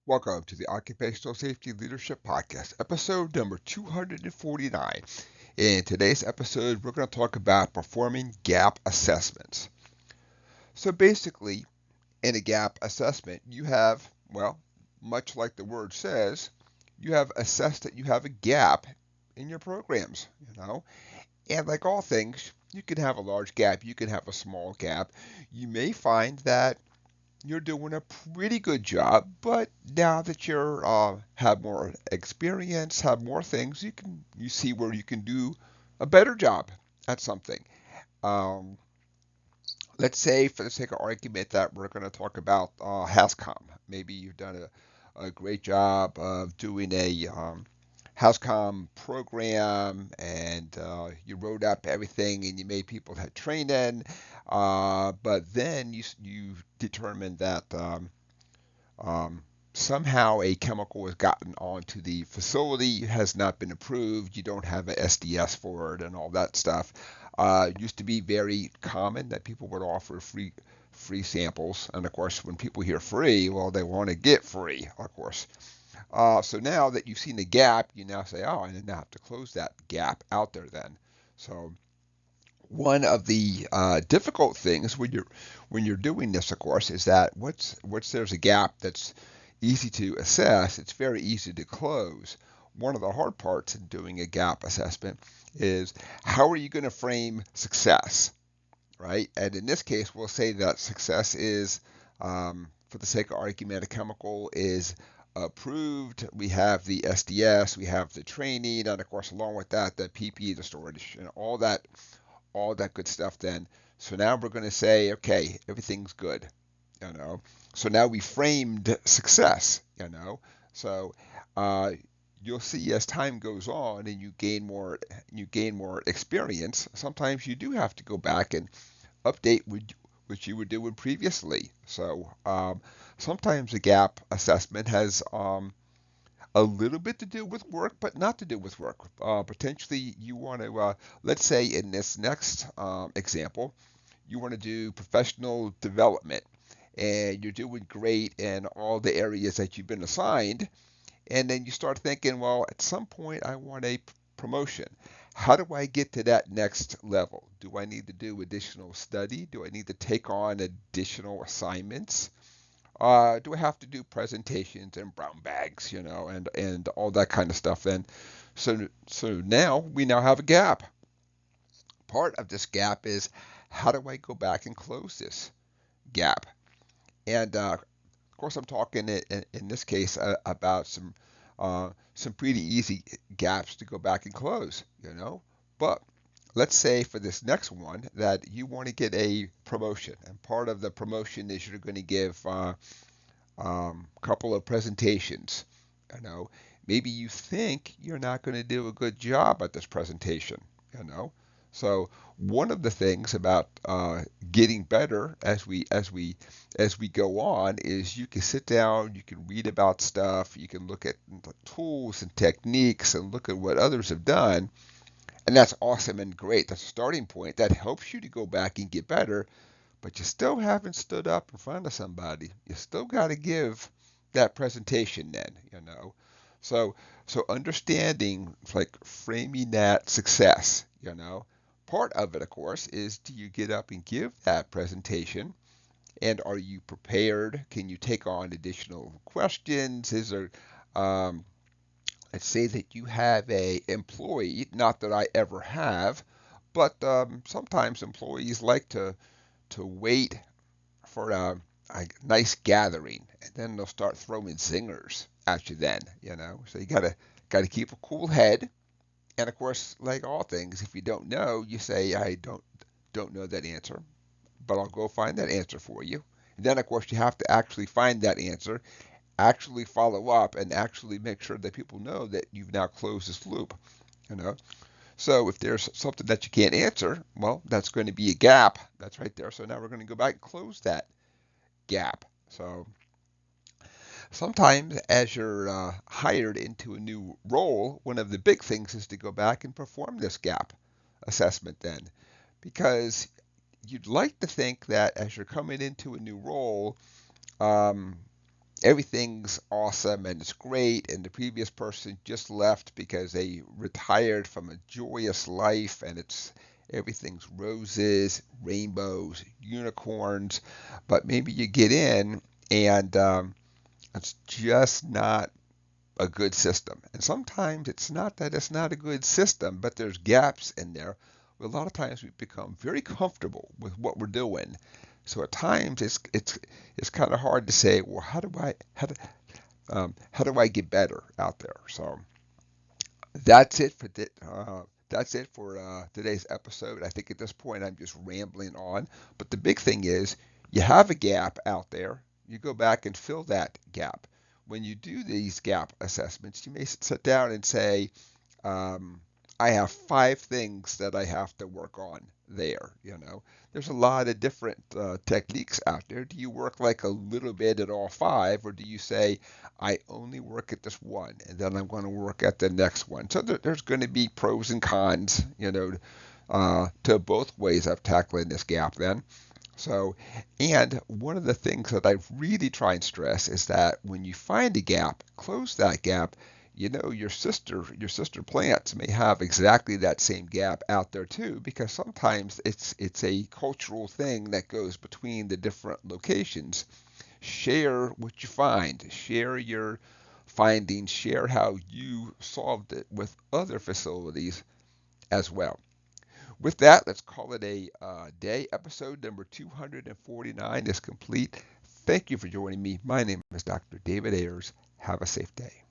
Welcome to the Occupational Safety Leadership Podcast, episode number 249. In today's episode, we're going to talk about performing gap assessments. So basically, in a gap assessment, you have, well, much like the word says, you have assessed that you have a gap in your programs, And like all things, you can have a large gap, you can have a small gap. You may find that you're doing a pretty good job, but now that you're have more experience, have more things, you see where you can do a better job at something. Um, let's say, for the sake of argument, that we're going to talk about HASCOM. Maybe you've done a great job of doing a HASCOM program, and you wrote up everything, and you made people have training. But then you determined that um, somehow a chemical has gotten onto the facility, has not been approved, you don't have a SDS for it, and all that stuff. It used to be very common that people would offer free samples, and of course, when people hear free, well, they want to get free, of course. So now that you've seen the gap, you now say, oh, I now have to close that gap out there then. So one of the difficult things when you're doing this, of course, is that once there's a gap that's easy to assess, it's very easy to close. One of the hard parts in doing a gap assessment is how are you going to frame success, right? And in this case, we'll say that success is, for the sake of argument, a chemical is approved. We have the SDS, we have the training, and of course, along with that, the PPE, the storage, and all that good stuff then. So now we're going to say, okay, everything's good. So now we framed success. So uh, you'll see as time goes on and you gain more experience. Sometimes you do have to go back and update what you were doing previously. So sometimes a gap assessment has a little bit to do with work, but not to do with work. Potentially, you want to, let's say in this next example, you want to do professional development and you're doing great in all the areas that you've been assigned. And then you start thinking, well, at some point, I want a promotion. How do I get to that next level? Do I need to do additional study? Do I need to take on additional assignments? Do I have to do presentations and brown bags, and all that kind of stuff? Then, so now we now have a gap. Part of this gap is how do I go back and close this gap? And of course, I'm talking in this case about some pretty easy gaps to go back and close. But let's say for this next one that you want to get a promotion, and part of the promotion is you're going to give couple of presentations. You know, maybe you think you're not going to do a good job at this presentation. You know, so one of the things about getting better as we go on is you can sit down, you can read about stuff, you can look at tools and techniques and look at what others have done, and that's awesome and great. That's a starting point. That helps you to go back and get better, but you still haven't stood up in front of somebody. You still got to give that presentation then. So so understanding like framing that success. Part of it, of course, is do you get up and give that presentation? And are you prepared? Can you take on additional questions? Is there let's say that you have a employee, not that I ever have, but sometimes employees like to wait for a nice gathering, and then they'll start throwing zingers at you. Then. So you gotta keep a cool head. And of course, like all things, if you don't know, you say I don't know that answer, but I'll go find that answer for you. And then of course you have to actually find that answer, actually follow up, and actually make sure that people know that you've now closed this loop. You know. So if there's something that you can't answer, well, that's going to be a gap. That's right there. So now we're going to go back and close that gap. So sometimes as you're hired into a new role, one of the big things is to go back and perform this gap assessment then, because you'd like to think that as you're coming into a new role, um, everything's awesome and it's great, and the previous person just left because they retired from a joyous life, and everything's roses, rainbows, unicorns, but maybe you get in and it's just not a good system. And sometimes it's not that it's not a good system, but there's gaps in there. A lot of times we become very comfortable with what we're doing. So at times it's kind of hard to say, well, how do I get better out there? So that's it for today's episode. I think at this point I'm just rambling on, but the big thing is you have a gap out there. You go back and fill that gap. When you do these gap assessments, you may sit down and say, I have 5 things that I have to work on there. There's a lot of different techniques out there. Do you work like a little bit at all 5, or do you say, I only work at this one, and then I'm going to work at the next one? So there's going to be pros and cons, to both ways of tackling this gap then. So, and one of the things that I really try and stress is that when you find a gap, close that gap. Your sister plants may have exactly that same gap out there too, because sometimes it's a cultural thing that goes between the different locations. Share what you find, share your findings, share how you solved it with other facilities as well. With that, let's call it a day. Episode number 249 is complete. Thank you for joining me. My name is Dr. David Ayers. Have a safe day.